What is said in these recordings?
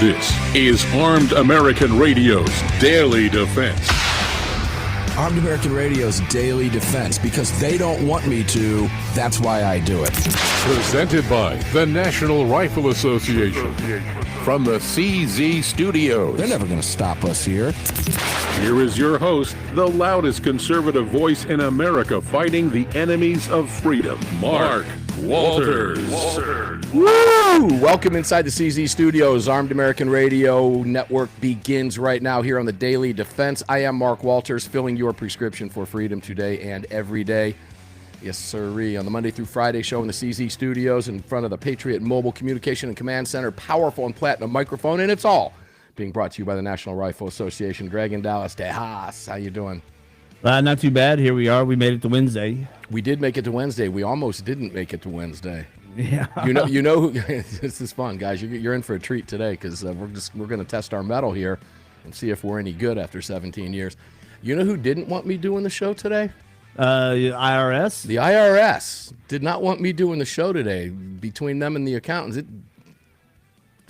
This is Armed American Radio's Daily Defense. Armed American Radio's Daily Defense, because they don't want me to, that's why I do it. Presented by the National Rifle Association. From the CZ Studios. They're never going to stop us here. Here is your host, the loudest conservative voice in America fighting the enemies of freedom, Mark Walters. Woo! Welcome inside the CZ Studios. Armed American Radio Network begins right now here on the Daily Defense. I am Mark Walters, filling your prescription for freedom today and every day. Yes, sirree. On the Monday through Friday show in the CZ Studios in front of the Patriot Mobile Communication and Command Center, powerful and platinum microphone, and it's all being brought to you by the National Rifle Association. Greg in Dallas, Tejas. How you doing? Not too bad. Here we are. We made it to Wednesday. We did make it to Wednesday. We almost didn't make it to Wednesday. Yeah. You know. This is fun, guys. You're in for a treat today because we're going to test our mettle here and see if we're any good after 17 years. You know who didn't want me doing the show today? IRS. The IRS did not want me doing the show today. Between them and the accountants, it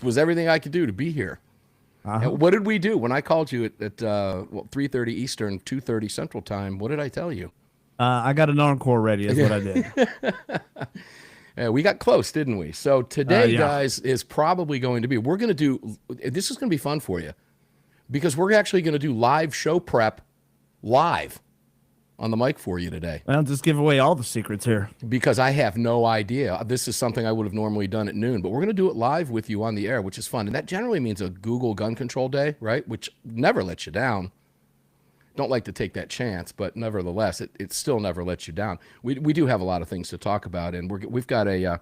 was everything I could do to be here. What did we do when I called you at 3:30 Eastern, 2:30 Central Time? What did I tell you? I got an encore ready. That's what I did. Yeah, we got close, didn't we? So today, guys, is probably going to be, we're going to do, this is going to be fun for you because we're actually going to do live show prep live on the mic for you today. Well, just give away all the secrets here. Because I have no idea. This is something I would have normally done at noon, but we're going to do it live with you on the air, which is fun. And that generally means a Google gun control day, right? Which never lets you down. Don't like to take that chance, but nevertheless, it still never lets you down. We do have a lot of things to talk about, and we've got a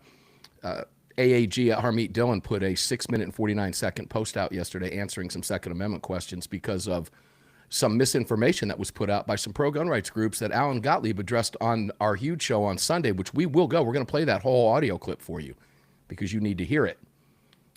AAG at Harmeet Dillon put a 6-minute and 49-second post out yesterday answering some Second Amendment questions because of some misinformation that was put out by some pro-gun rights groups that Alan Gottlieb addressed on our huge show on Sunday, which we will go. We're going to play that whole audio clip for you because you need to hear it.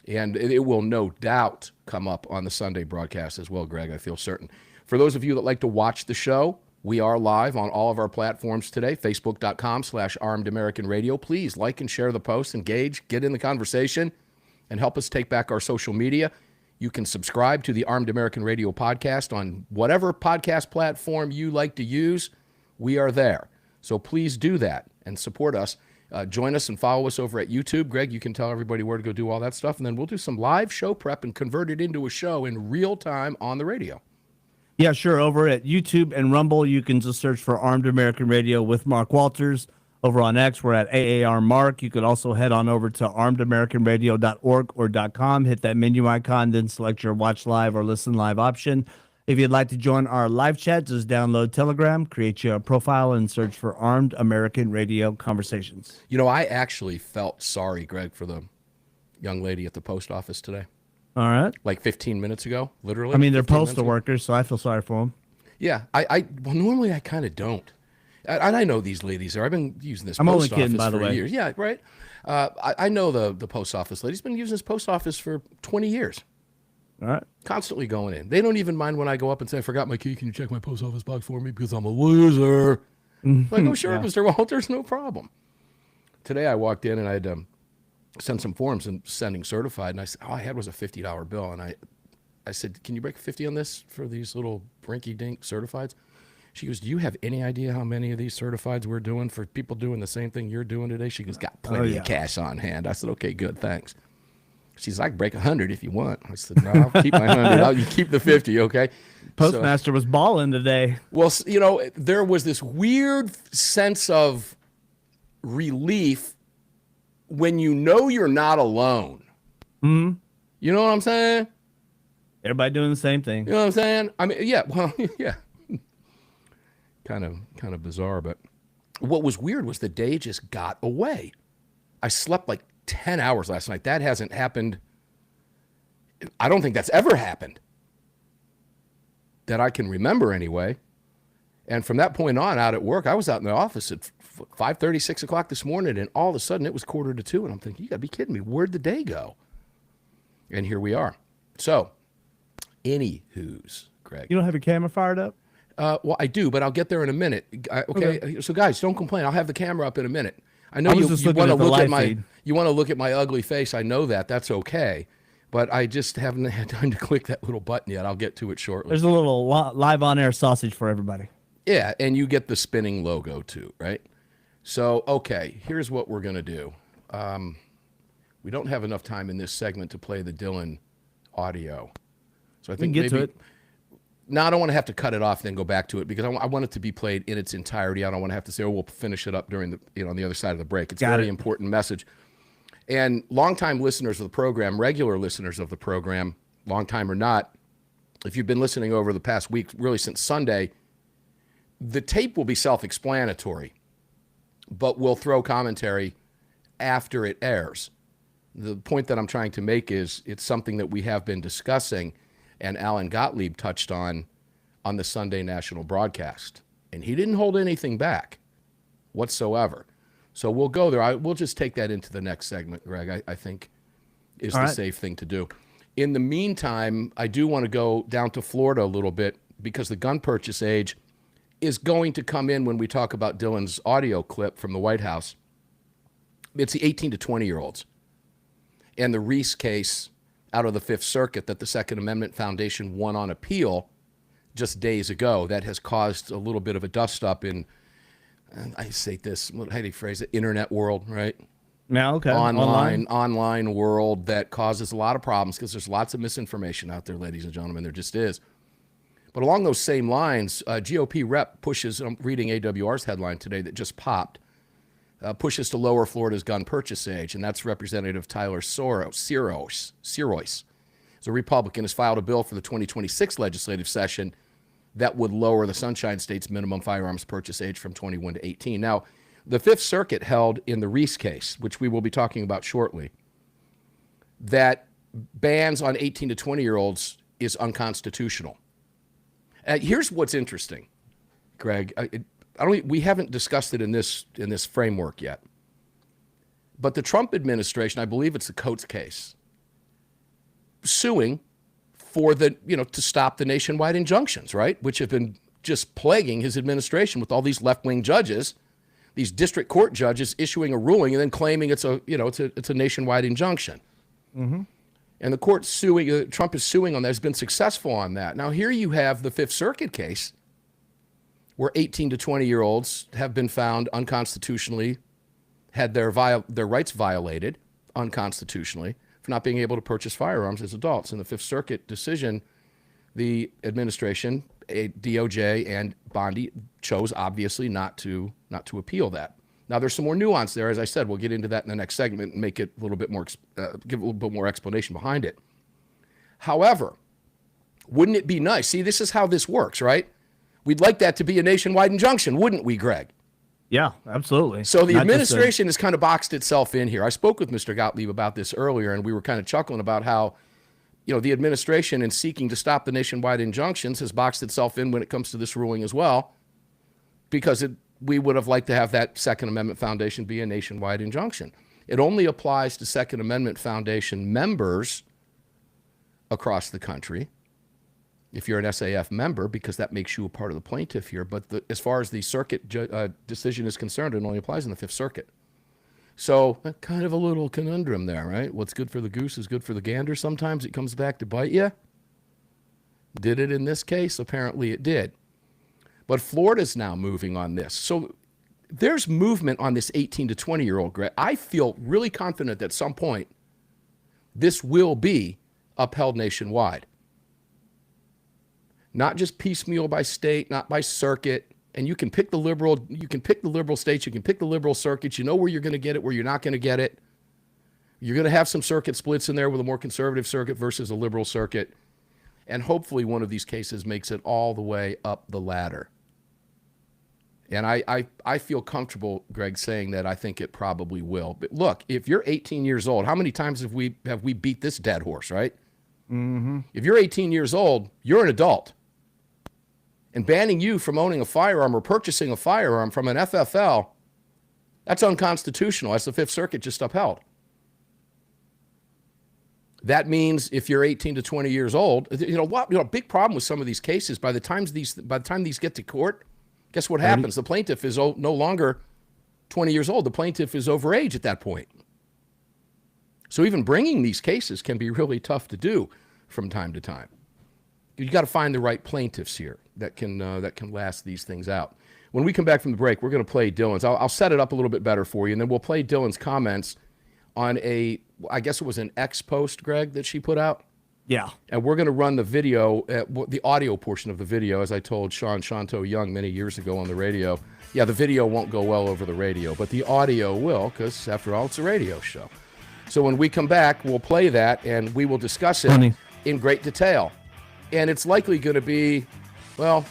And it will no doubt come up on the Sunday broadcast as well, Greg, I feel certain. For those of you that like to watch the show, we are live on all of our platforms today, facebook.com/Armed American Radio. Please like and share the post, engage, get in the conversation, and help us take back our social media. You can subscribe to the Armed American Radio podcast on whatever podcast platform you like to use. We are there. So please do that and support us. Join us and follow us over at YouTube. Greg, you can tell everybody where to go do all that stuff, and then we'll do some live show prep and convert it into a show in real time on the radio. Yeah, sure. Over at YouTube and Rumble, you can just search for Armed American Radio with Mark Walters. Over on X, we're at AAR Mark. You could also head on over to armedamericanradio.org or .com, hit that menu icon, then select your watch live or listen live option. If you'd like to join our live chat, just download Telegram, create your profile, and search for Armed American Radio Conversations. You know, I actually felt sorry, Greg, for the young lady at the post office today. All right. Like 15 minutes ago, literally. I mean, they're postal workers, so I feel sorry for them. Yeah, well, normally I kind of don't. And I know these ladies are. I've been using this I'm only post kidding, office by the for way. years. Yeah, right. I know the post office lady's been using this post office for 20 years. All right. Constantly going in. They don't even mind when I go up and say, I forgot my key. Can you check my post office box for me? Because I'm a loser. Like, oh, sure, Mr. Walters, no problem. Today I walked in and I had to send some forms and sending certified. And I said, all I had was a $50 bill. And I said, can you break 50 on this for these little rinky-dink certifieds? She goes, do you have any idea how many of these certifieds we're doing for people doing the same thing you're doing today? She goes, got plenty of cash on hand. I said, okay, good, thanks. She's like, break 100 if you want. I said, no, I'll keep my 100. You keep the 50, okay? Postmaster was balling today. Well, you know, there was this weird sense of relief when you know you're not alone. Mm-hmm. You know what I'm saying? Everybody doing the same thing. You know what I'm saying? I mean, yeah, well, yeah. Kind of bizarre, but what was weird was the day just got away. I slept like 10 hours last night. That hasn't happened. I don't think that's ever happened that I can remember anyway. And from that point on, out at work, I was out in the office at 5:30, 6 o'clock this morning, and all of a sudden it was 1:45, and I'm thinking, you got to be kidding me. Where'd the day go? And here we are. So, anywho's, Greg. You don't have your camera fired up? Well, I do, but I'll get there in a minute. Okay. So, guys, don't complain. I'll have the camera up in a minute. I know you want to look at my ugly face. I know that. That's okay. but I just haven't had time to click that little button yet. I'll get to it shortly. There's a little live on air sausage for everybody. Yeah, and you get the spinning logo too, right? So, okay, here's what we're going to do. We don't have enough time in this segment to play the Dylan audio. So I think we can get to it. No, I don't want to have to cut it off and then go back to it because I want it to be played in its entirety. I don't want to have to say, oh, we'll finish it up during the, on the other side of the break. It's a very important message. And longtime listeners of the program, regular listeners of the program, longtime or not, if you've been listening over the past week, really since Sunday, the tape will be self-explanatory, but we'll throw commentary after it airs. The point that I'm trying to make is it's something that we have been discussing, and Alan Gottlieb touched on the Sunday national broadcast. And he didn't hold anything back whatsoever. So we'll go there. We'll just take that into the next segment, Greg, I think is the safe thing to do. In the meantime, I do want to go down to Florida a little bit because the gun purchase age is going to come in when we talk about Dylan's audio clip from the White House. It's the 18 to 20-year-olds. And the Reese case out of the Fifth Circuit that the Second Amendment Foundation won on appeal just days ago that has caused a little bit of a dust-up in, I say this, how do you phrase it, internet world, right? Yeah, okay. Online world that causes a lot of problems because there's lots of misinformation out there, ladies and gentlemen. There just is. But along those same lines, GOP rep pushes, I'm reading AWR's headline today that just popped, pushes to lower Florida's gun purchase age, and that's Representative Tyler Sirois. He's a Republican, has filed a bill for the 2026 legislative session that would lower the Sunshine State's minimum firearms purchase age from 21 to 18. Now, the Fifth Circuit held in the Reese case, which we will be talking about shortly, that bans on 18 to 20-year-olds is unconstitutional. Here's what's interesting, Greg. We haven't discussed it in this framework yet. But the Trump administration, I believe it's the Coates case, suing for to stop the nationwide injunctions, right? Which have been just plaguing his administration with all these left-wing judges, these district court judges issuing a ruling and then claiming it's a nationwide injunction. Mm-hmm. And the court suing, Trump is suing on that, has been successful on that. Now here you have the Fifth Circuit case where 18 to 20-year-olds have been found unconstitutionally, had their rights violated unconstitutionally for not being able to purchase firearms as adults. In the Fifth Circuit decision, the administration, DOJ and Bondi, chose obviously not to appeal that. Now there's some more nuance there. As I said, we'll get into that in the next segment and make it a little bit more, give a little bit more explanation behind it. However, wouldn't it be nice? See, this is how this works, right? We'd like that to be a nationwide injunction, wouldn't we, Greg? Yeah, absolutely. So the administration has kind of boxed itself in here. I spoke with Mr. Gottlieb about this earlier, and we were kind of chuckling about how, the administration, in seeking to stop the nationwide injunctions, has boxed itself in when it comes to this ruling as well, because we would have liked to have that Second Amendment Foundation be a nationwide injunction. It only applies to Second Amendment Foundation members across the country, if you're an SAF member, because that makes you a part of the plaintiff here. But as far as the circuit decision is concerned, it only applies in the Fifth Circuit. So kind of a little conundrum there, right? What's good for the goose is good for the gander. Sometimes it comes back to bite you. Did it in this case? Apparently it did. But Florida's now moving on this. So there's movement on this 18 to 20-year-old, Greg. I feel really confident that at some point this will be upheld nationwide. Not just piecemeal by state, not by circuit. And you can pick the liberal states, you can pick the liberal circuits. You know where you're going to get it, where you're not going to get it. You're going to have some circuit splits in there with a more conservative circuit versus a liberal circuit. And hopefully one of these cases makes it all the way up the ladder. And I feel comfortable, Greg, saying that I think it probably will. But look, if you're 18 years old, how many times have we beat this dead horse, right? Mm-hmm. If you're 18 years old, you're an adult. And banning you from owning a firearm or purchasing a firearm from an FFL, that's unconstitutional, as the Fifth Circuit just upheld. That means if you're 18 to 20 years old, a big problem with some of these cases, by the time these get to court, guess what happens? The plaintiff is no longer 20 years old. The plaintiff is overage at that point. So even bringing these cases can be really tough to do from time to time. You got to find the right plaintiffs here that can last these things out. When we come back from the break, we're going to play Dylan's. I'll set it up a little bit better for you, and then we'll play Dylan's comments on I guess it was an X post, Greg, that she put out. Yeah. And we're going to run the video, the audio portion of the video, as I told Sean Shanto Young many years ago on the radio. Yeah, the video won't go well over the radio, but the audio will, because after all, it's a radio show. So when we come back, we'll play that, and we will discuss it in great detail. And it's likely going to be, well,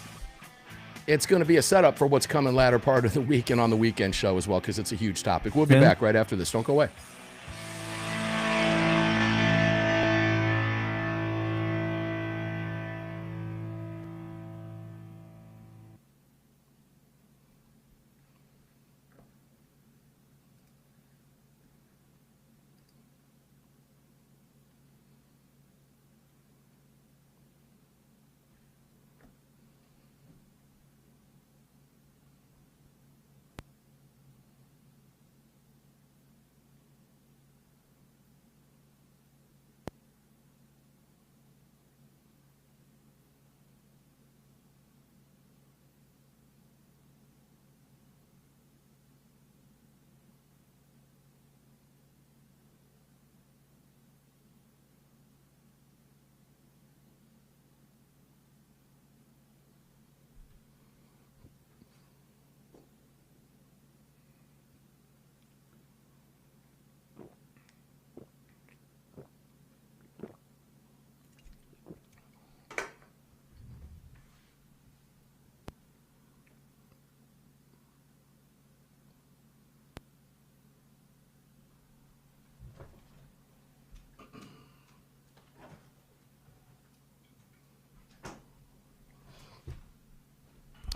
it's going to be a setup for what's coming latter part of the week and on the weekend show as well, because it's a huge topic. We'll be back right after this. Don't go away.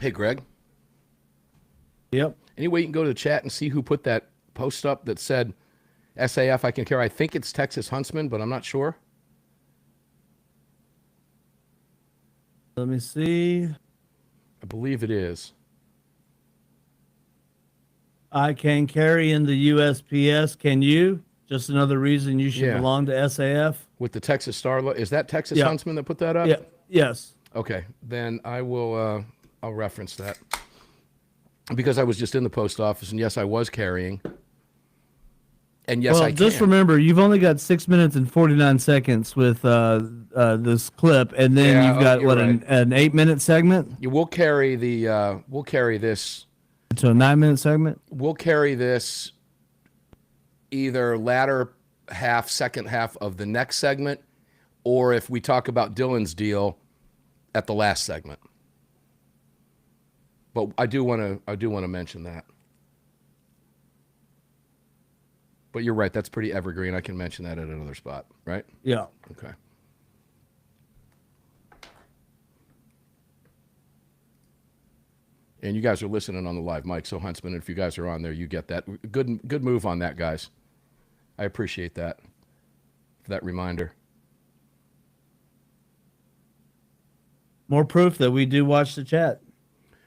Hey, Greg. Yep. Any way you can go to the chat and see who put that post up that said SAF I can carry? I think it's Texas Huntsman, but I'm not sure. Let me see. I believe it is. I can carry in the USPS. Can you? Just another reason you should belong to SAF. With the Texas Star. Is that Texas Huntsman that put that up? Yeah. Yes. Okay. Then I will, I'll reference that. Because I was just in the post office, and yes, I was carrying. And yes, I can. Just remember, you've only got 6 minutes and 49 seconds with this clip, and then you've got an 8-minute segment. Yeah, we'll carry this to a 9-minute segment. We'll carry this either latter half, second half of the next segment, or if we talk about Dylan's deal at the last segment. But I do want to mention that. But you're right, that's pretty evergreen. I can mention that at another spot, right? Yeah. Okay. And you guys are listening on the live mic, so Huntsman, if you guys are on there, you get that. Good move on that, guys. I appreciate that, for that reminder. More proof that we do watch the chat.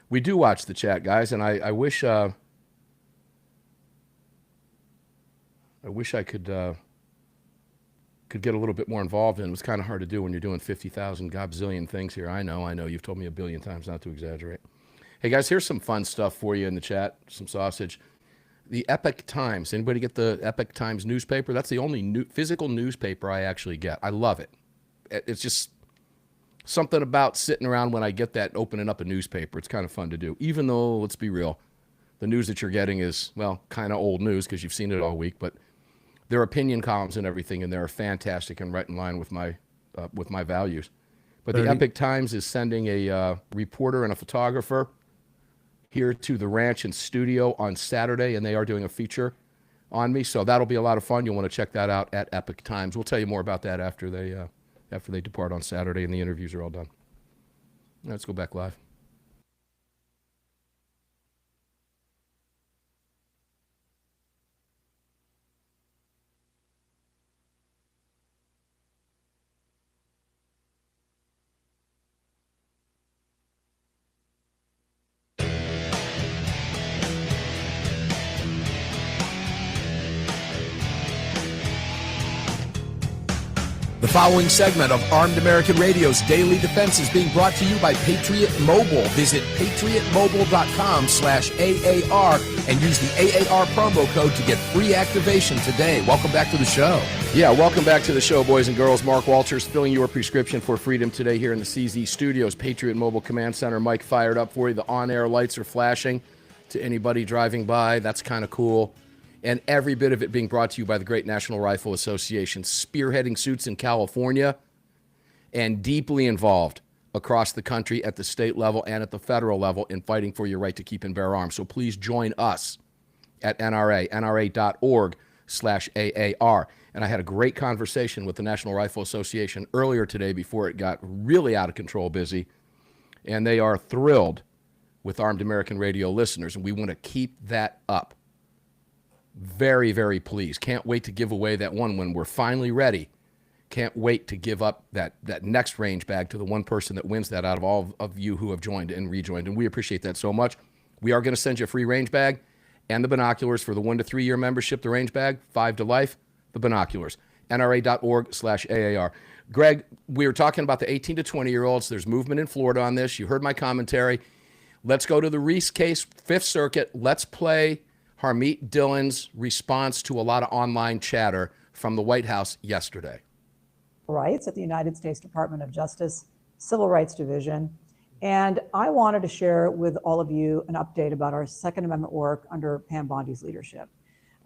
We do watch the chat, guys, and I wish I could get a little bit more involved in it. It was kind of hard to do when you're doing 50,000 gobzillion things here. I know. You've told me a billion times not to exaggerate. Hey, guys, here's some fun stuff for you in the chat, some sausage. The Epoch Times. Anybody get the Epoch Times newspaper? That's the only physical newspaper I actually get. I love it. It's just something about sitting around when I get that and opening up a newspaper. It's kind of fun to do, even though, let's be real, the news that you're getting is, well, kind of old news because you've seen it all week, but their opinion columns and everything in there are fantastic and right in line with my values. But the Epoch Times is sending a reporter and a photographer here to the ranch and studio on Saturday, and they are doing a feature on me, so that'll be a lot of fun. You'll want to check that out at Epoch Times. We'll tell you more about that after they depart on Saturday and the interviews are all done. Let's go back live. The following segment of Armed American Radio's Daily Defense is being brought to you by Patriot Mobile. Visit patriotmobile.com/AAR and use the AAR promo code to get free activation today. Welcome back to the show. Yeah, welcome back to the show, boys and girls. Mark Walters filling your prescription for freedom today here in the CZ Studios. Patriot Mobile Command Center. Mike fired up for you. The on-air lights are flashing to anybody driving by. That's kind of cool. And every bit of it being brought to you by the Great National Rifle Association, spearheading suits in California and deeply involved across the country at the state level and at the federal level in fighting for your right to keep and bear arms. So please join us at nra.org/AAR. And I had a great conversation with the National Rifle Association earlier today before it got really out of control busy. And they are thrilled with Armed American Radio listeners, and we want to keep that up. Very, very pleased. Can't wait to give away that one when we're finally ready. Can't wait to give up that next range bag to the one person that wins that out of all of you who have joined and rejoined. And we appreciate that so much. We are going to send you a free range bag and the binoculars for the 1 to 3 year membership, the range bag, 5 to life, the binoculars. NRA.org/AAR. Greg, we were talking about the 18 to 20-year-olds. There's movement in Florida on this. You heard my commentary. Let's go to the Reese case, Fifth Circuit. Let's play Harmeet Dillon's response to a lot of online chatter from the White House yesterday. Rights at the United States Department of Justice Civil Rights Division. And I wanted to share with all of you an update about our Second Amendment work under Pam Bondi's leadership.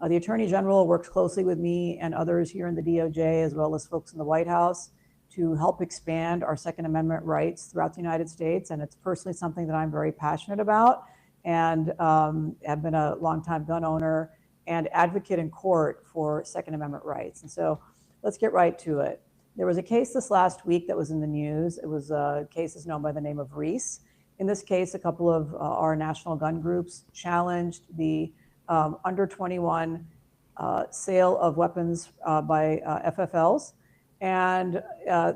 The Attorney General works closely with me and others here in the DOJ, as well as folks in the White House, to help expand our Second Amendment rights throughout the United States. And it's personally something that I'm very passionate about, and have been a longtime gun owner and advocate in court for Second Amendment rights. And so let's get right to it. There was a case this last week that was in the news. It was a case that's known by the name of Reese. In this case, a couple of our national gun groups challenged the under 21 sale of weapons by FFLs, and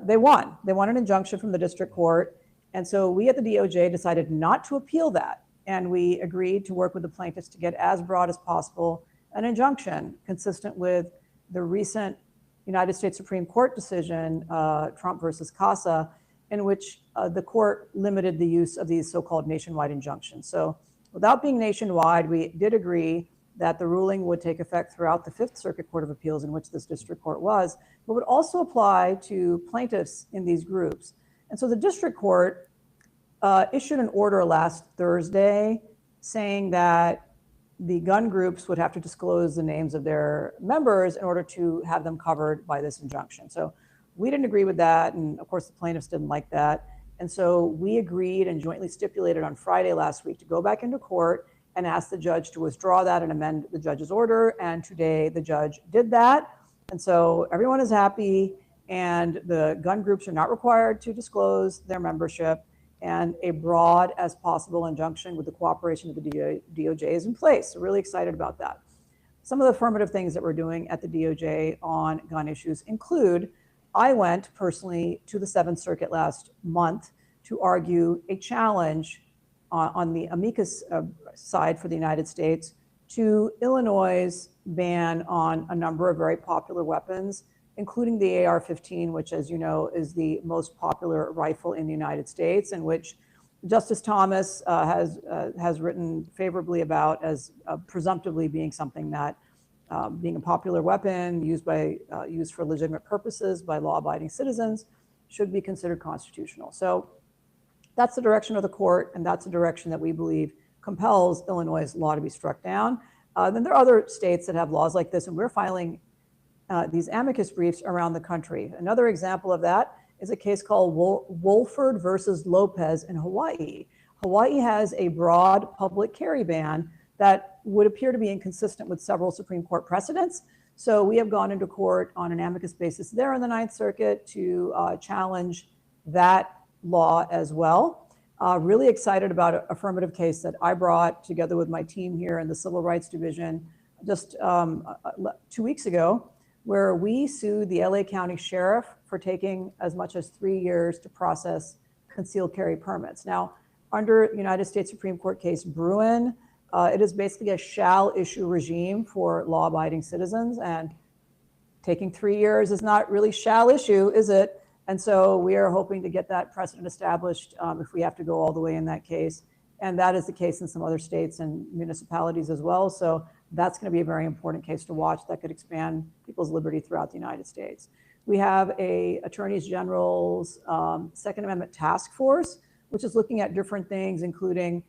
they won. They won an injunction from the district court. And so we at the DOJ decided not to appeal that. And we agreed to work with the plaintiffs to get as broad as possible an injunction consistent with the recent United States Supreme Court decision, Trump versus Casa, in which the court limited the use of these so-called nationwide injunctions. So without being nationwide, we did agree that the ruling would take effect throughout the Fifth Circuit Court of Appeals, in which this district court was, but would also apply to plaintiffs in these groups. And so the district court issued an order last Thursday saying that the gun groups would have to disclose the names of their members in order to have them covered by this injunction. So we didn't agree with that. And of course, the plaintiffs didn't like that. And so we agreed and jointly stipulated on Friday last week to go back into court and ask the judge to withdraw that and amend the judge's order. And today the judge did that. And so everyone is happy, and the gun groups are not required to disclose their membership, and a broad as possible injunction with the cooperation of the DOJ is in place. So really excited about that. Some of the affirmative things that we're doing at the DOJ on gun issues include, I went personally to the Seventh Circuit last month to argue a challenge on the amicus side for the United States to Illinois' ban on a number of very popular weapons, including the AR-15, which, as you know, is the most popular rifle in the United States, and which Justice Thomas has written favorably about as presumptively being something that, being a popular weapon used for legitimate purposes by law-abiding citizens, should be considered constitutional. So that's the direction of the court, and that's the direction that we believe compels Illinois' law to be struck down. Then there are other states that have laws like this, and we're filing these amicus briefs around the country. Another example of that is a case called Wolford versus Lopez in Hawaii. Hawaii has a broad public carry ban that would appear to be inconsistent with several Supreme Court precedents. So we have gone into court on an amicus basis there in the Ninth Circuit to challenge that law as well. Really excited about an affirmative case that I brought together with my team here in the Civil Rights Division just 2 weeks ago, where we sued the LA County Sheriff for taking as much as 3 years to process concealed carry permits. Now, under United States Supreme Court case Bruin, it is basically a shall issue regime for law-abiding citizens. And taking 3 years is not really shall issue, is it? And so we are hoping to get that precedent established if we have to go all the way in that case. And that is the case in some other states and municipalities as well. So that's going to be a very important case to watch that could expand people's liberty throughout the United States. We have a Attorneys General's Second Amendment Task Force, which is looking at different things, including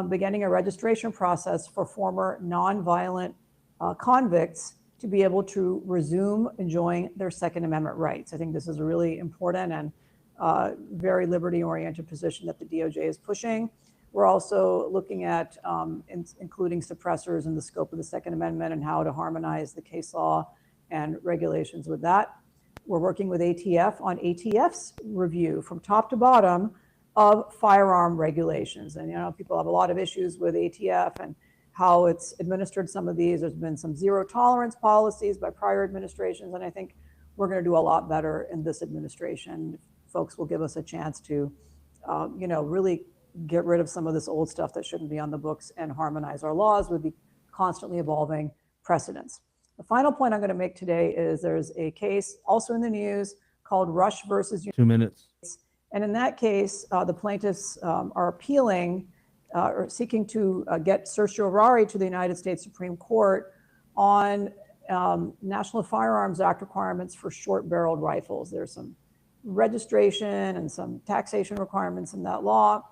beginning a registration process for former nonviolent convicts to be able to resume enjoying their Second Amendment rights. I think this is a really important and very liberty-oriented position that the DOJ is pushing. We're also looking at including suppressors in the scope of the Second Amendment and how to harmonize the case law and regulations with that. We're working with ATF on ATF's review from top to bottom of firearm regulations. And, people have a lot of issues with ATF and how it's administered some of these. There's been some zero tolerance policies by prior administrations, and I think we're going to do a lot better in this administration. Folks will give us a chance to, really get rid of some of this old stuff that shouldn't be on the books and harmonize our laws with the constantly evolving precedents. The final point I'm going to make today is there's a case also in the news called Rush versus 2 minutes. And in that case, the plaintiffs are appealing or seeking to get certiorari to the United States Supreme Court on National Firearms Act requirements for short-barreled rifles. There's some registration and some taxation requirements in that law.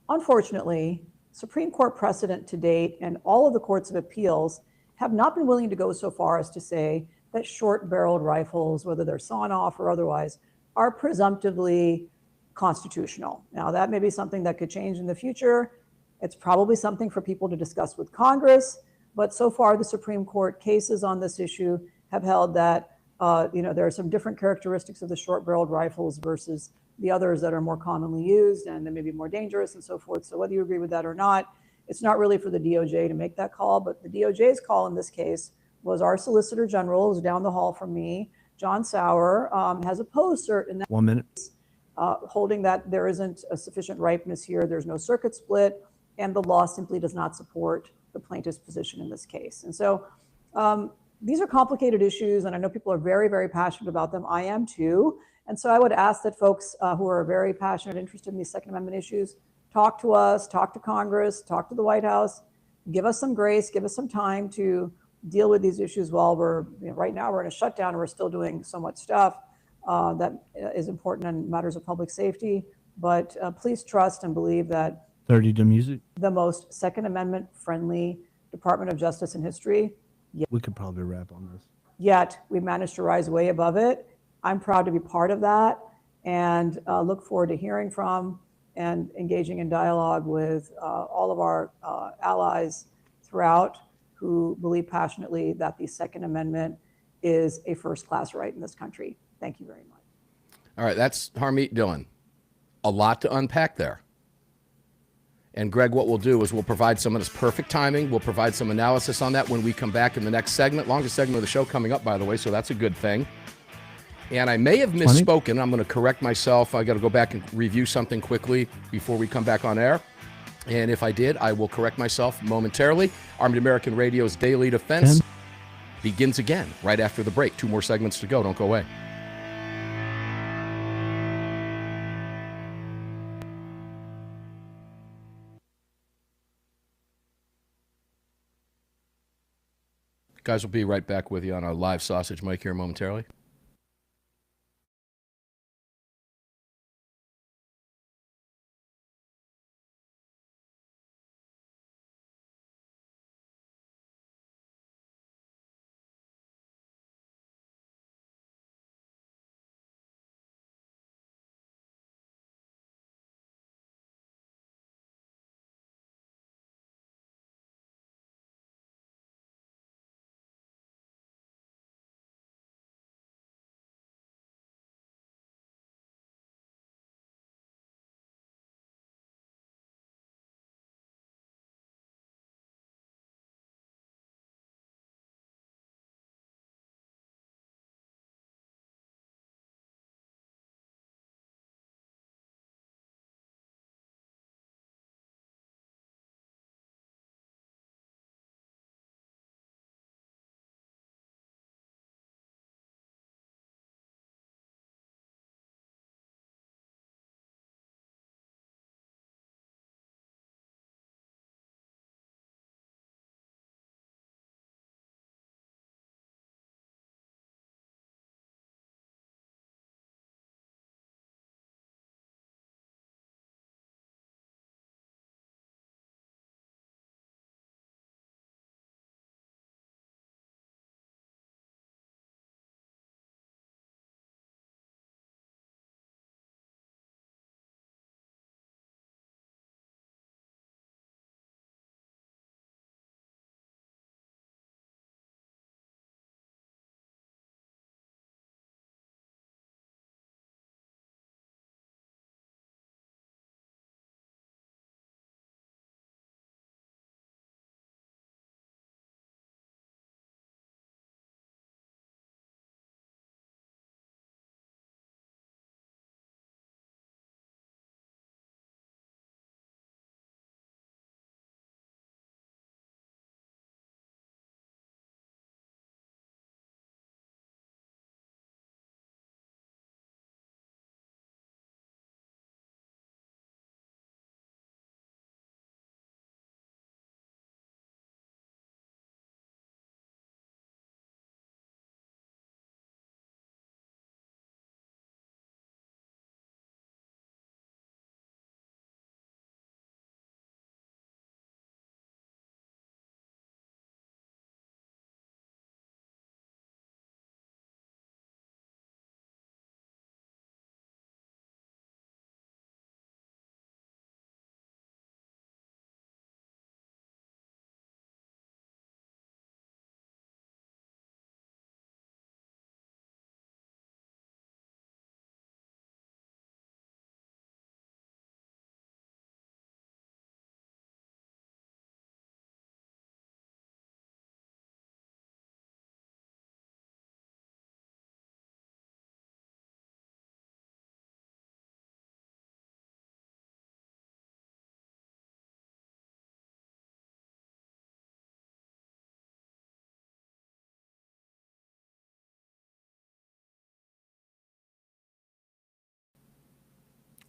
Unfortunately, Supreme Court precedent to date and all of the courts of appeals have not been willing to go so far as to say that short-barreled rifles, whether they're sawn off or otherwise, are presumptively constitutional. Now, that may be something that could change in the future. It's probably something for people to discuss with Congress, but so far the Supreme Court cases on this issue have held that there are some different characteristics of the short-barreled rifles versus the others that are more commonly used and they may be more dangerous and so forth. So whether you agree with that or not, it's not really for the DOJ to make that call, but the DOJ's call in this case was our Solicitor General, who's down the hall from me, John Sauer, has opposed cert in that 1 minute. Holding that there isn't a sufficient ripeness here, there's no circuit split, and the law simply does not support the plaintiff's position in this case. And so these are complicated issues, and I know people are very, very passionate about them. I am too. And so I would ask that folks who are very passionate, interested in these Second Amendment issues, talk to us, talk to Congress, talk to the White House, give us some grace, give us some time to deal with these issues while we're, right now we're in a shutdown and we're still doing so much stuff that is important in matters of public safety. But please trust and believe that 30 to music. The most Second Amendment friendly Department of Justice in history. We could probably wrap on this. Yet we managed to rise way above it. I'm proud to be part of that and look forward to hearing from and engaging in dialogue with all of our allies throughout who believe passionately that the Second Amendment is a first-class right in this country. Thank you very much. All right, that's Harmeet Dillon. A lot to unpack there. And Greg, what we'll do is we'll provide some of this perfect timing. We'll provide some analysis on that when we come back in the next segment. Longest segment of the show coming up, by the way, so that's a good thing. And I may have misspoken. I'm going to correct myself. I got to go back and review something quickly before we come back on air. And if I did, I will correct myself momentarily. Armed American Radio's Daily Defense begins again right after the break. 2 more segments to go. Don't go away. Guys, we'll be right back with you on our live sausage mic here momentarily.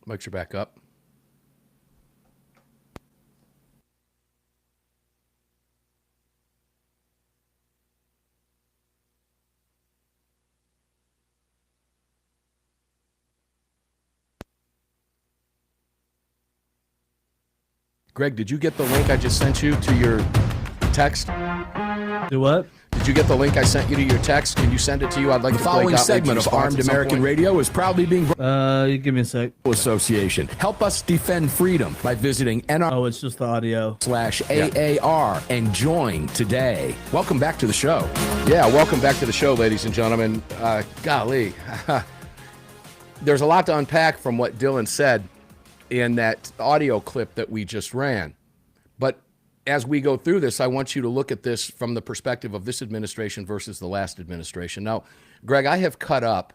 Mics are back up. Greg, did you get the link I just sent you to your text? Do what? Did you get the link I sent you to your text? Can you send it to you? I'd like The to play following Gottlieb's segment of response Armed at some American point. Radio is proudly being brought You give me a sec. Association. Help us defend freedom by visiting Oh, it's just the audio. nr/AAR and join today. Welcome back to the show. Yeah, welcome back to the show, ladies and gentlemen. Golly, there's a lot to unpack from what Dylan said in that audio clip that we just ran. But as we go through this, I want you to look at this from the perspective of this administration versus the last administration. Now, Greg, I have cut up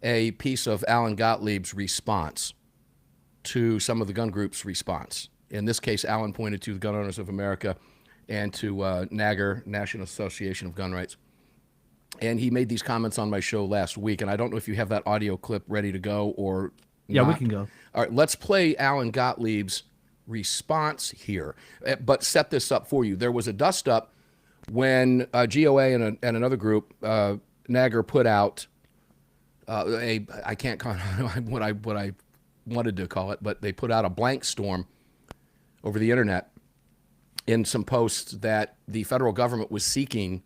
a piece of Alan Gottlieb's response to some of the gun groups' response. In this case, Alan pointed to the Gun Owners of America and to NAGR, National Association of Gun Rights. And he made these comments on my show last week, and I don't know if you have that audio clip ready to go or Yeah, not. we can go. All right, let's play Alan Gottlieb's response here, but set this up for you. There was a dust-up when GOA and another group, NAGR, put out I can't call it what I wanted to call it, but they put out a blank storm over the internet in some posts that the federal government was seeking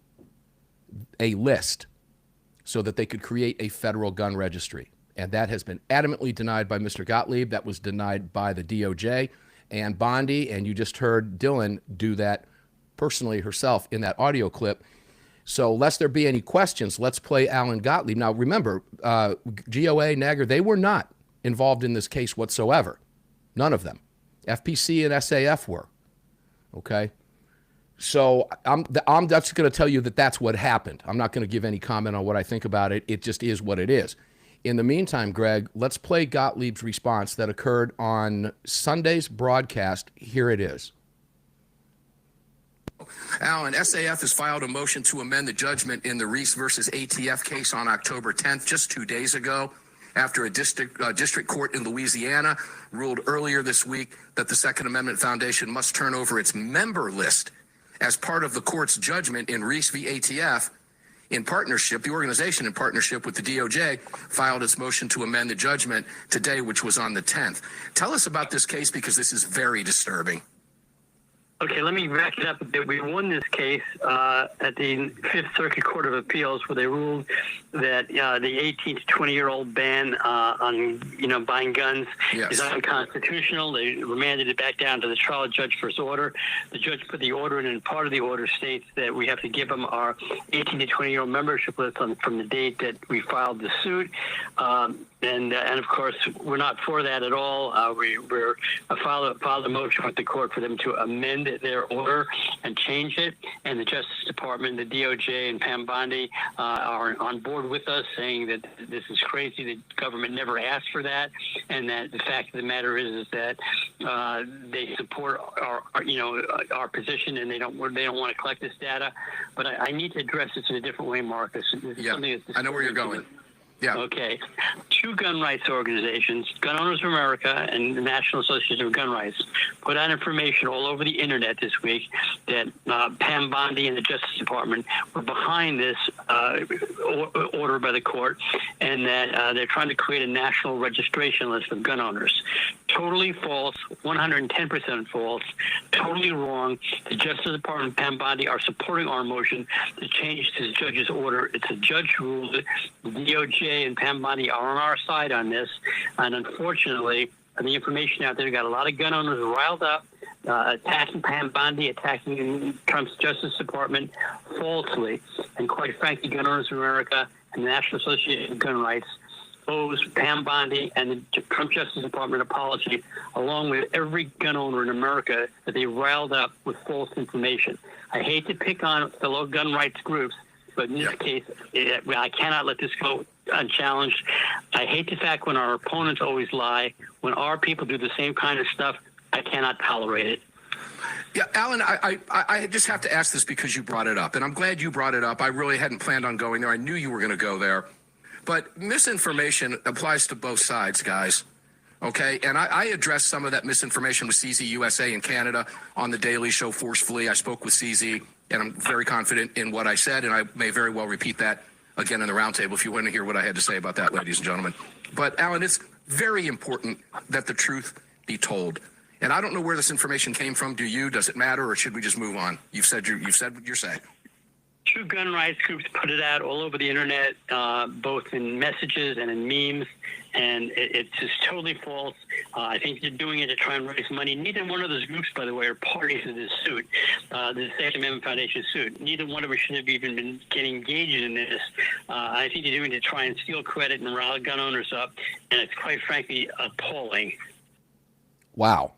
a list so that they could create a federal gun registry. And that has been adamantly denied by Mr. Gottlieb. That was denied by the DOJ and Bondi, and you just heard Dylan do that personally herself in that audio clip. So lest there be any questions, let's play Alan Gottlieb. Now remember, GOA, NAGR, they were not involved in this case whatsoever. None of them. FPC and SAF were. Okay? So I'm just going to tell you that that's what happened. I'm not going to give any comment on what I think about it. It just is what it is. In the meantime, Greg, let's play Gottlieb's response that occurred on Sunday's broadcast. Here it is. Alan, SAF has filed a motion to amend the judgment in the Reese versus ATF case on October 10th, just 2 days ago, after a district court in Louisiana ruled earlier this week that the Second Amendment Foundation must turn over its member list as part of the court's judgment in Reese v. ATF. In partnership, the organization in partnership with the DOJ filed its motion to amend the judgment today, which was on the 10th. Tell us about this case because this is very disturbing. Okay, let me back it up a bit. We won this case at the Fifth Circuit Court of Appeals, where they ruled that the 18 to 20-year-old ban on buying guns is unconstitutional. They remanded it back down to the trial judge for his order. The judge put the order in, and part of the order states that we have to give them our 18 to 20-year-old membership list from the date that we filed the suit. And of course, we're not for that at all. We're filed a motion with the court for them to amend their order and change it. And the Justice Department, the DOJ, and Pam Bondi are on board with us, saying that this is crazy. The government never asked for that, and that the fact of the matter is that they support our position, and they don't want to collect this data. But I need to address this in a different way, Marcus. This is something that's I know where you're going. Yeah. Okay. Two gun rights organizations, Gun Owners of America and the National Association of Gun Rights, put out information all over the internet this week that Pam Bondi and the Justice Department were behind this order by the court, and that they're trying to create a national registration list of gun owners. Totally false, 110% false, totally wrong. The Justice Department and Pam Bondi are supporting our motion to change the judge's order. It's a judge ruled it. The DOJ and Pam Bondi are on our side on this, and unfortunately, the information out there got a lot of gun owners riled up, attacking Pam Bondi, attacking Trump's Justice Department falsely, and quite frankly, Gun Owners of America and the National Association of Gun Rights owes Pam Bondi and the Trump Justice Department apology, along with every gun owner in America that they riled up with false information. I hate to pick on fellow gun rights groups, but in this case, I cannot let this go unchallenged. I hate the fact when our opponents always lie. When our people do the same kind of stuff, I cannot tolerate it. Yeah, Alan, I just have to ask this because you brought it up, and I'm glad you brought it up. I really hadn't planned on going there. I knew you were going to go there. But misinformation applies to both sides, guys. Okay, and I addressed some of that misinformation with CZ USA in Canada on the Daily Show forcefully. I spoke with CZ, and I'm very confident in what I said, and I may very well repeat that again in the roundtable if you want to hear what I had to say about that, ladies and gentlemen. But Alan, it's very important that the truth be told. And I don't know where this information came from. Do you? Does it matter, or should we just move on? You've said what you're saying. Two gun rights groups put it out all over the internet, both in messages and in memes, and it's just totally false. I think they're doing it to try and raise money. Neither one of those groups, by the way, are parties to this suit, the Second Amendment Foundation suit. Neither one of them should have even been getting engaged in this. I think they're doing it to try and steal credit and rile gun owners up, and it's quite frankly appalling. Wow.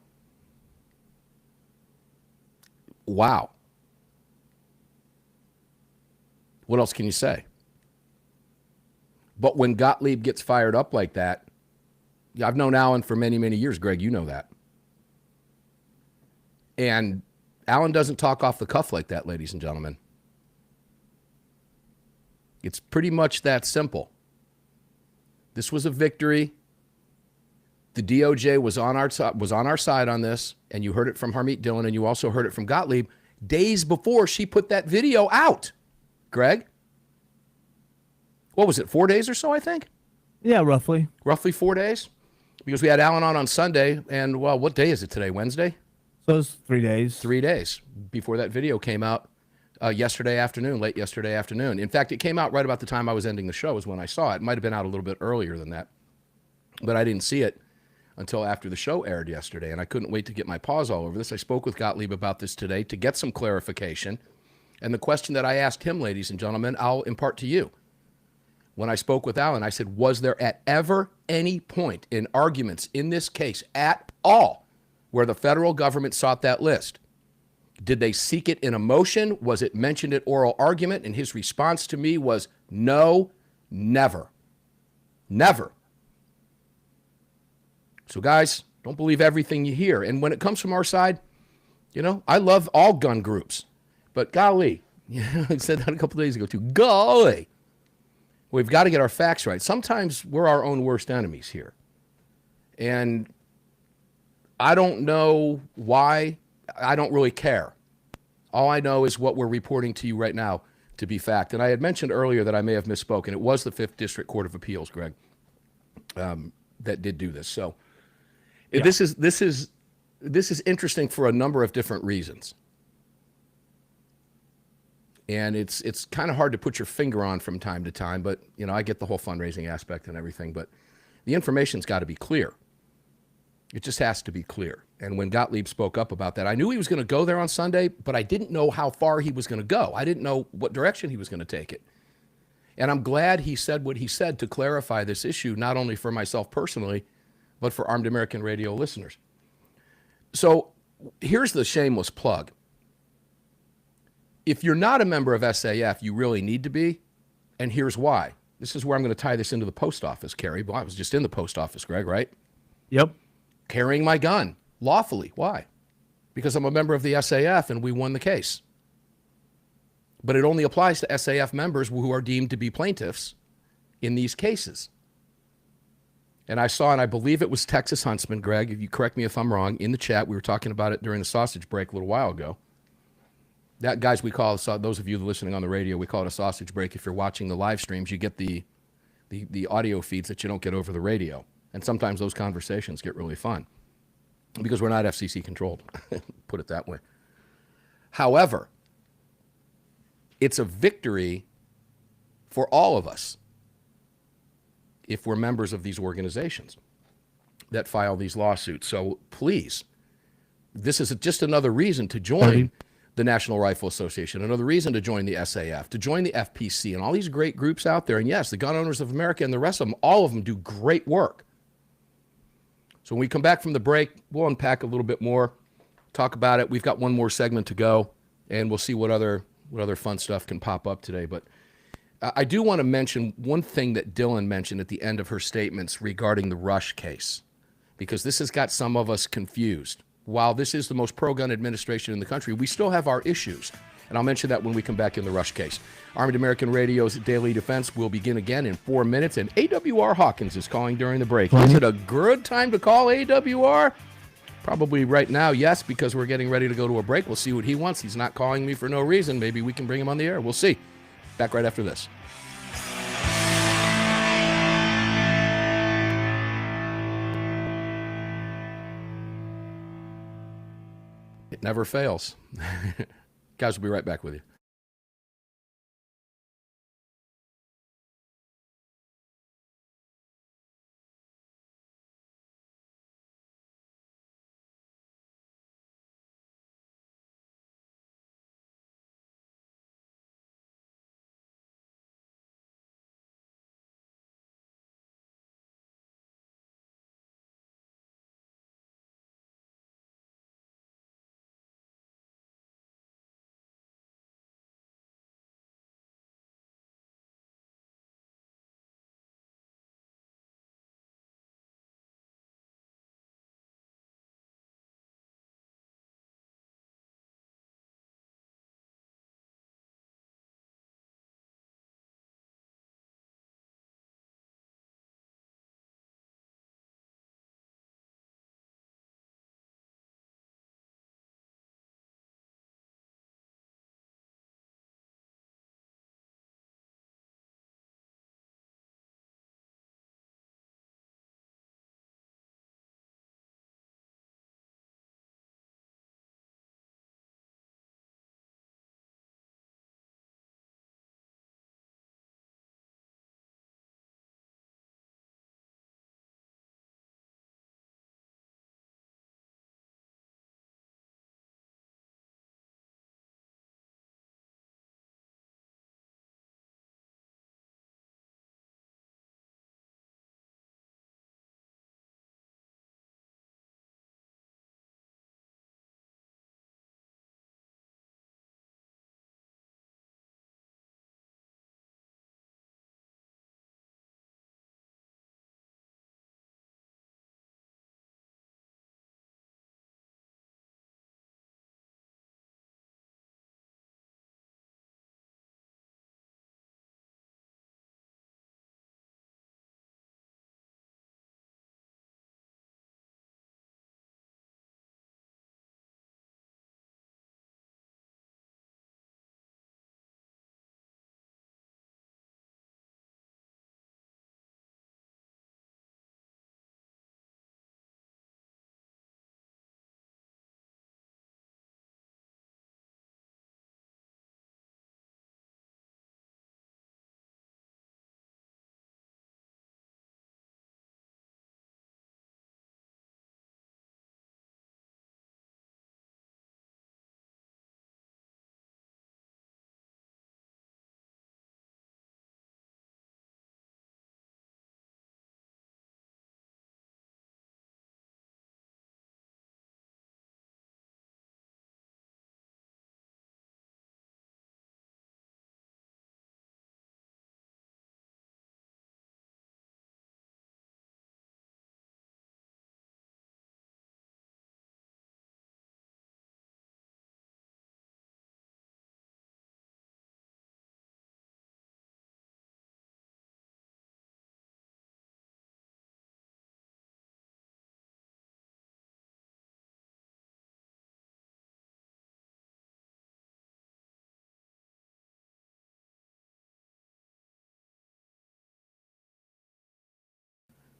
Wow. What else can you say? But when Gottlieb gets fired up like that, I've known Alan for many, many years, Greg, you know that. And Alan doesn't talk off the cuff like that, ladies and gentlemen. It's pretty much that simple. This was a victory. The DOJ was on our side on this, and you heard it from Harmeet Dillon, and you also heard it from Gottlieb days before she put that video out. Greg? What was it, 4 days or so, I think? Yeah, roughly. Roughly 4 days? Because we had Alan on Sunday, and, well, what day is it today, Wednesday? So it's 3 days. 3 days before that video came out yesterday afternoon, late yesterday afternoon. In fact, it came out right about the time I was ending the show is when I saw it. It might have been out a little bit earlier than that, but I didn't see it until after the show aired yesterday, and I couldn't wait to get my paws all over this. I spoke with Gottlieb about this today to get some clarification. And the question that I asked him, ladies and gentlemen, I'll impart to you. When I spoke with Alan, I said, was there at ever any point in arguments in this case at all where the federal government sought that list? Did they seek it in a motion? Was it mentioned at oral argument? And his response to me was, no, never. Never. So guys, don't believe everything you hear. And when it comes from our side, you know, I love all gun groups. But golly, I said that a couple days ago too, golly, we've got to get our facts right. Sometimes we're our own worst enemies here. And I don't know why. I don't really care. All I know is what we're reporting to you right now to be fact. And I had mentioned earlier that I may have misspoken. It was the 5th District Court of Appeals, Greg, that did do this. So yeah. This is interesting for a number of different reasons. And it's kind of hard to put your finger on from time to time, but, you know, I get the whole fundraising aspect and everything, but the information's got to be clear. It just has to be clear. And when Gottlieb spoke up about that, I knew he was going to go there on Sunday, but I didn't know how far he was going to go. I didn't know what direction he was going to take it. And I'm glad he said what he said to clarify this issue, not only for myself personally, but for Armed American Radio listeners. So here's the shameless plug. If you're not a member of SAF, you really need to be, and here's why. This is where I'm going to tie this into the post office, Kerry. Well, I was just in the post office, Greg, right? Yep. Carrying my gun lawfully. Why? Because I'm a member of the SAF and we won the case. But it only applies to SAF members who are deemed to be plaintiffs in these cases. And I saw, and I believe it was Texas Huntsman, Greg, if you correct me if I'm wrong, in the chat. We were talking about it during the sausage break a little while ago. That, guys, we call it, those of you listening on the radio, we call it a sausage break. If you're watching the live streams, you get the audio feeds that you don't get over the radio. And sometimes those conversations get really fun because we're not FCC controlled, put it that way. However, it's a victory for all of us if we're members of these organizations that file these lawsuits. So please, this is just another reason to join the National Rifle Association, another reason to join the SAF, to join the FPC, and all these great groups out there. And yes, the Gun Owners of America and the rest of them, all of them do great work. So when we come back from the break, we'll unpack a little bit more, talk about it. We've got one more segment to go, and we'll see what other fun stuff can pop up today. But I do want to mention one thing that Dillon mentioned at the end of her statements regarding the Rush case, because this has got some of us confused. While this is the most pro-gun administration in the country, we still have our issues. And I'll mention that when we come back in the Rush case. Armed American Radio's Daily Defense will begin again in 4 minutes, and AWR Hawkins is calling during the break. Is it a good time to call AWR? Probably right now, yes, because we're getting ready to go to a break. We'll see what he wants. He's not calling me for no reason. Maybe we can bring him on the air. We'll see. Back right after this. It never fails. Guys, we'll be right back with you.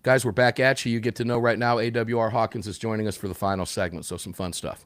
Guys, we're back at you. You get to know right now AWR Hawkins is joining us for the final segment, so some fun stuff.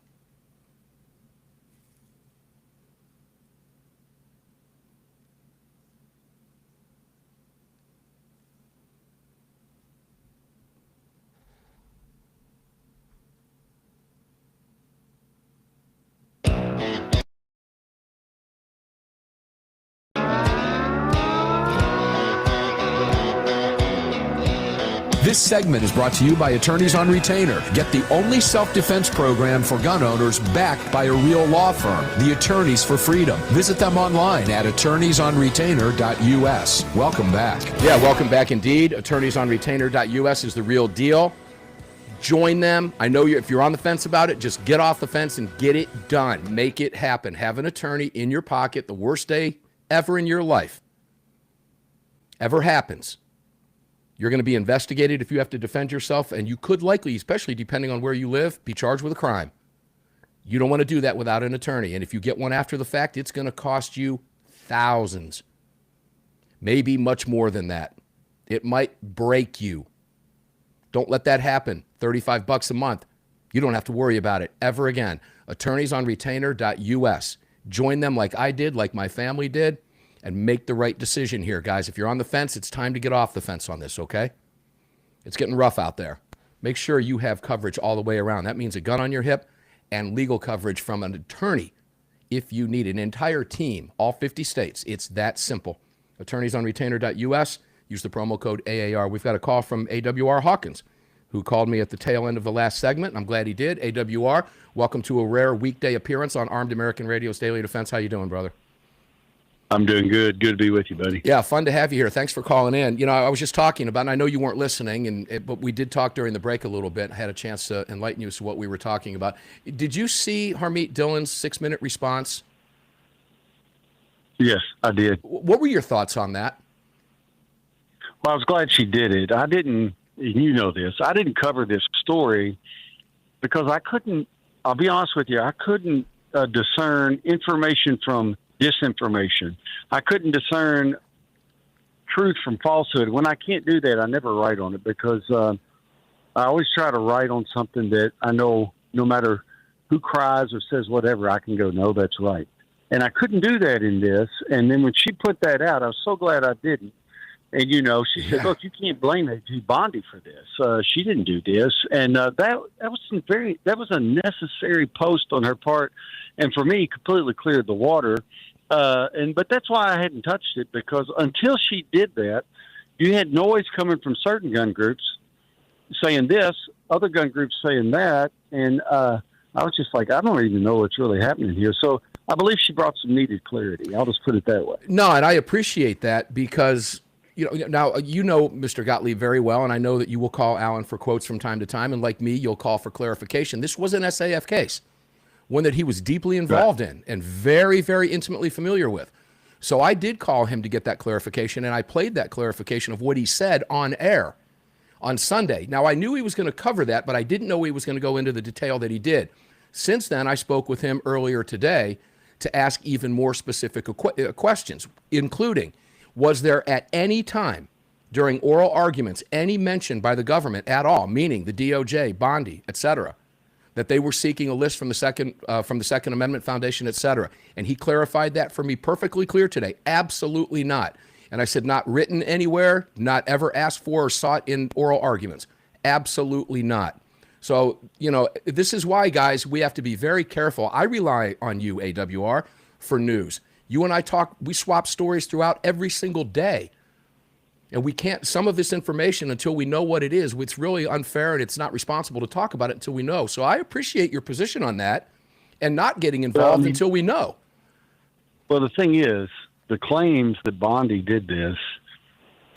This segment is brought to you by Attorneys on Retainer. Get the only self-defense program for gun owners backed by a real law firm, the Attorneys for Freedom. Visit them online at attorneysonretainer.us. Welcome back. Yeah, welcome back indeed. Attorneysonretainer.us is the real deal. Join them. I know if you're on the fence about it, just get off the fence and get it done. Make it happen. Have an attorney in your pocket. The worst day ever in your life ever happens. You're going to be investigated if you have to defend yourself, and you could likely, especially depending on where you live, be charged with a crime. You don't want to do that without an attorney. And if you get one after the fact, it's going to cost you thousands, maybe much more than that. It might break you. Don't let that happen. $35 a month. You don't have to worry about it ever again. Attorneysonretainer.us. Join them like I did, like my family did, and make the right decision here, guys. If you're on the fence, it's time to get off the fence on this, okay? It's getting rough out there. Make sure you have coverage all the way around. That means a gun on your hip and legal coverage from an attorney if you need an entire team, all 50 states. It's that simple. Attorneysonretainer.us. Use the promo code AAR. We've got a call from AWR Hawkins, who called me at the tail end of the last segment. I'm glad he did. AWR, welcome to a rare weekday appearance on Armed American Radio's Daily Defense. How you doing, brother? I'm doing good. Good to be with you, buddy. Yeah, fun to have you here. Thanks for calling in. You know, I was just talking about, and I know you weren't listening, but we did talk during the break a little bit. I had a chance to enlighten you as to what we were talking about. Did you see Harmeet Dillon's 6-minute response? Yes, I did. What were your thoughts on that? Well, I was glad she did it. I didn't, you know this, I didn't cover this story because I couldn't, I'll be honest with you, I couldn't discern information from disinformation. I couldn't discern truth from falsehood. When I can't do that, I never write on it because I always try to write on something that I know no matter who cries or says whatever, I can go, no, that's right. And I couldn't do that in this. And then when she put that out, I was so glad I didn't. And, you know, she said, look, you can't blame A.G. Bondi for this. She didn't do this. And that was a necessary post on her part. And for me, completely cleared the water. But that's why I hadn't touched it, because until she did that, you had noise coming from certain gun groups saying this, other gun groups saying that. And I was just like, I don't even know what's really happening here. So I believe she brought some needed clarity. I'll just put it that way. No, and I appreciate that because, now you know Mr. Gottlieb very well, and I know that you will call Alan for quotes from time to time, and like me, you'll call for clarification. This was an SAF case, one that he was deeply involved in and very, very intimately familiar with. So I did call him to get that clarification, and I played that clarification of what he said on air on Sunday. Now, I knew he was going to cover that, but I didn't know he was going to go into the detail that he did. Since then, I spoke with him earlier today to ask even more specific questions, including, was there at any time during oral arguments any mention by the government at all, meaning the DOJ, Bondi, et cetera, that they were seeking a list from the Second Amendment Foundation, et cetera? And he clarified that for me perfectly clear today. Absolutely not. And I said, not written anywhere, not ever asked for or sought in oral arguments. Absolutely not. So, this is why, guys, we have to be very careful. I rely on you, AWR, for news. You and I we swap stories throughout every single day. And we can't, some of this information, until we know what it is, it's really unfair and it's not responsible to talk about it until we know. So I appreciate your position on that and not getting involved until we know. Well, the thing is, the claims that Bondi did this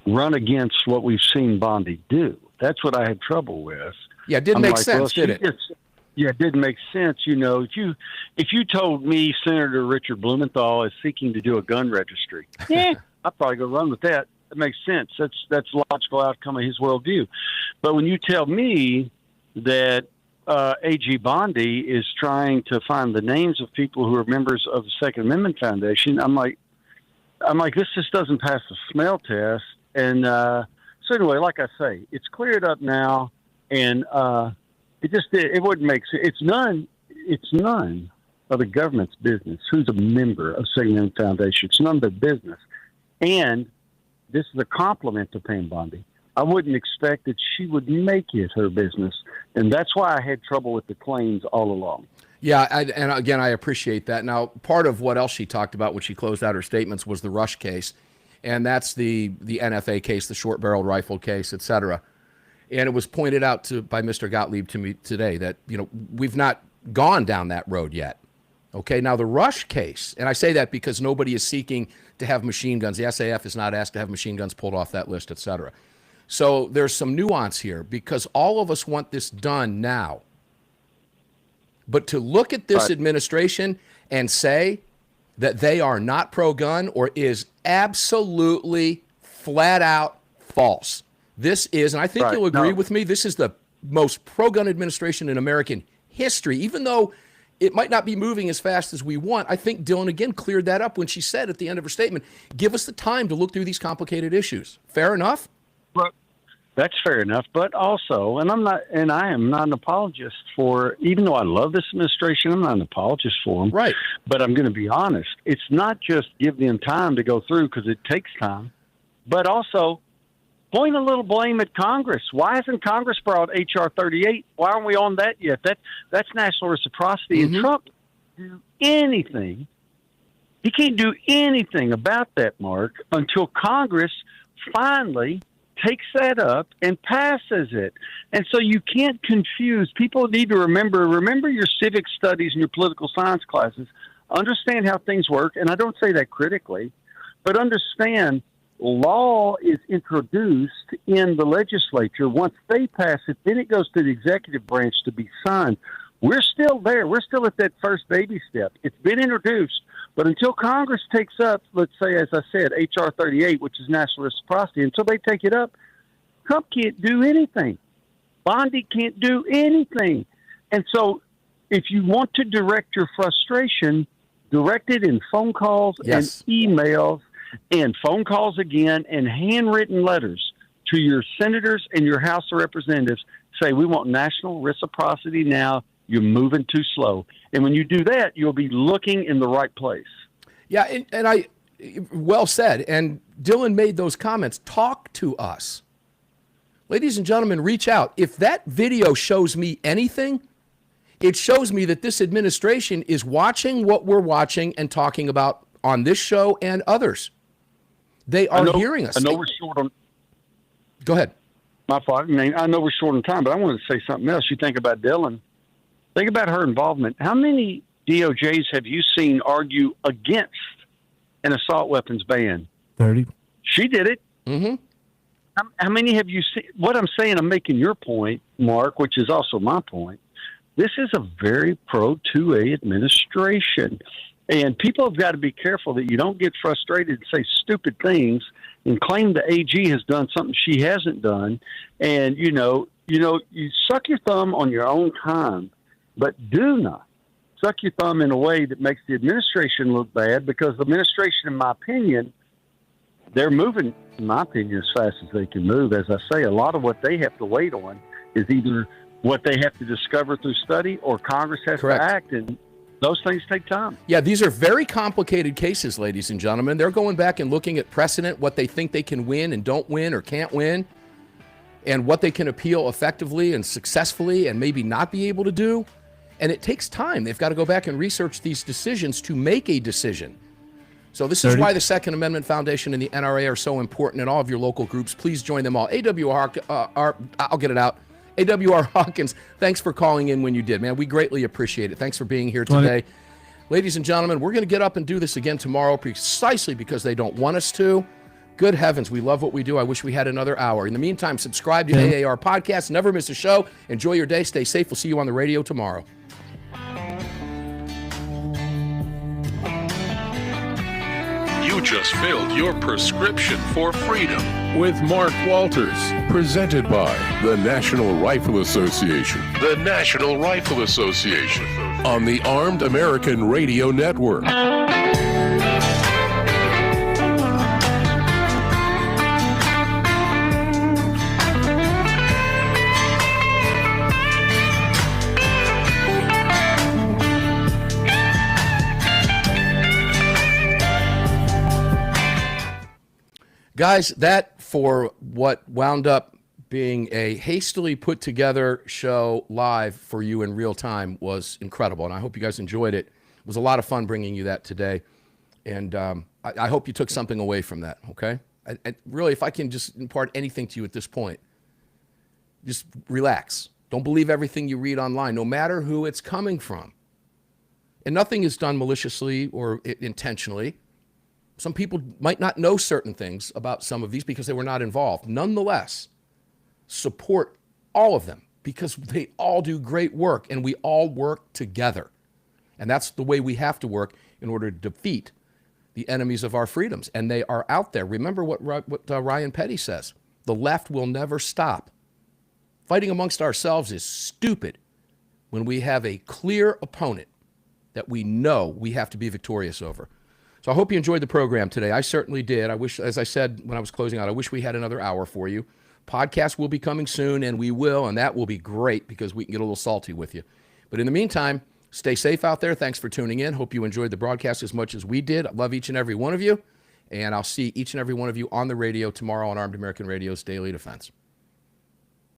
run against what we've seen Bondi do. That's what I had trouble with. Yeah, it didn't make sense, did it? Yeah, it didn't make sense. If you told me Senator Richard Blumenthal is seeking to do a gun registry, I'd probably go run with that. That makes sense. That's a logical outcome of his worldview. But when you tell me that A.G. Bondi is trying to find the names of people who are members of the Second Amendment Foundation, I'm like, this just doesn't pass the smell test. And so anyway, like I say, it's cleared up now, and it wouldn't make sense. It's none of the government's business who's a member of Second Amendment Foundation. It's none of their business. And this is a compliment to Pam Bondi. I wouldn't expect that she would make it her business. And that's why I had trouble with the claims all along. Yeah, and again, I appreciate that. Now, part of what else she talked about when she closed out her statements was the Rush case, and that's the NFA case, the short-barreled rifle case, et cetera. And it was pointed out by Mr. Gottlieb to me today that, we've not gone down that road yet. Okay, now the Rush case, and I say that because nobody is seeking to have machine guns. The SAF is not asked to have machine guns pulled off that list, et cetera. So there's some nuance here because all of us want this done now. But to look at this administration and say that they are not pro-gun or is absolutely flat out false. This is, and I think you'll agree with me, this is the most pro-gun administration in American history, even though it might not be moving as fast as we want. I think Dylan, again, cleared that up when she said at the end of her statement, give us the time to look through these complicated issues. Fair enough? But that's fair enough. But also, I am not an apologist for, even though I love this administration, I'm not an apologist for them. Right. But I'm going to be honest. It's not just give them time to go through because it takes time, but also point a little blame at Congress. Why hasn't Congress brought H.R. 38? Why aren't we on that yet? That's national reciprocity. And Trump do anything. He can't do anything about that, Mark, until Congress finally takes that up and passes it. And so you can't confuse. People need to remember your civic studies and your political science classes. Understand how things work. And I don't say that critically, but understand law is introduced in the legislature. Once they pass it, then it goes to the executive branch to be signed. We're still there. We're still at that first baby step. It's been introduced, but until Congress takes up, let's say, as I said, H.R. 38, which is national reciprocity, until they take it up, Trump can't do anything. Bondi can't do anything. And so if you want to direct your frustration, direct it in phone calls and emails and phone calls again and handwritten letters to your senators and your House of Representatives. Say, we want national reciprocity now. You're moving too slow. And when you do that, you'll be looking in the right place. Yeah, and I, well said. And Dylan made those comments. Talk to us. Ladies and gentlemen, reach out. If that video shows me anything, it shows me that this administration is watching what we're watching and talking about on this show and others. They are hearing us. I know we're short on. Go ahead. My fault. I know we're short on time, but I wanted to say something else. You think about Dylan. Think about her involvement. How many DOJs have you seen argue against an assault weapons ban? 30. She did it. Mm-hmm. How many have you seen? What I'm saying, I'm making your point, Mark, which is also my point. This is a very pro-2A administration. And people have got to be careful that you don't get frustrated and say stupid things and claim the AG has done something she hasn't done. And, you suck your thumb on your own time, but do not suck your thumb in a way that makes the administration look bad, because the administration, in my opinion, they're moving, in my opinion, as fast as they can move. As I say, a lot of what they have to wait on is either what they have to discover through study or Congress has to act, and those things take time. Yeah, these are very complicated cases, ladies and gentlemen. They're going back and looking at precedent, what they think they can win and don't win or can't win, and what they can appeal effectively and successfully and maybe not be able to do. And it takes time. They've got to go back and research these decisions to make a decision. So this is why the Second Amendment Foundation and the NRA are so important in all of your local groups. Please join them all. AWR, I'll get it out. AWR Hawkins, thanks for calling in when you did, man. We greatly appreciate it. Thanks for being here today. Ladies and gentlemen, we're going to get up and do this again tomorrow precisely because they don't want us to. Good heavens, we love what we do. I wish we had another hour. In the meantime, subscribe to AAR Podcast. Never miss a show. Enjoy your day. Stay safe. We'll see you on the radio tomorrow. You just filled your prescription for freedom with Mark Walters, presented by the National Rifle Association. The National Rifle Association on the Armed American Radio Network. Guys, that for what wound up being a hastily put together show live for you in real time was incredible. And I hope you guys enjoyed it. It was a lot of fun bringing you that today. And I hope you took something away from that, okay? And really, if I can just impart anything to you at this point, just relax. Don't believe everything you read online, no matter who it's coming from. And nothing is done maliciously or intentionally. Some people might not know certain things about some of these because they were not involved. Nonetheless, support all of them because they all do great work and we all work together. And that's the way we have to work in order to defeat the enemies of our freedoms. And they are out there. Remember what Ryan Petty says. The left will never stop. Fighting amongst ourselves is stupid when we have a clear opponent that we know we have to be victorious over. So I hope you enjoyed the program today. I certainly did. I wish, as I said when I was closing out, I wish we had another hour for you. Podcast will be coming soon, and that will be great because we can get a little salty with you. But in the meantime, stay safe out there. Thanks for tuning in. Hope you enjoyed the broadcast as much as we did. I love each and every one of you, and I'll see each and every one of you on the radio tomorrow on Armed American Radio's Daily Defense.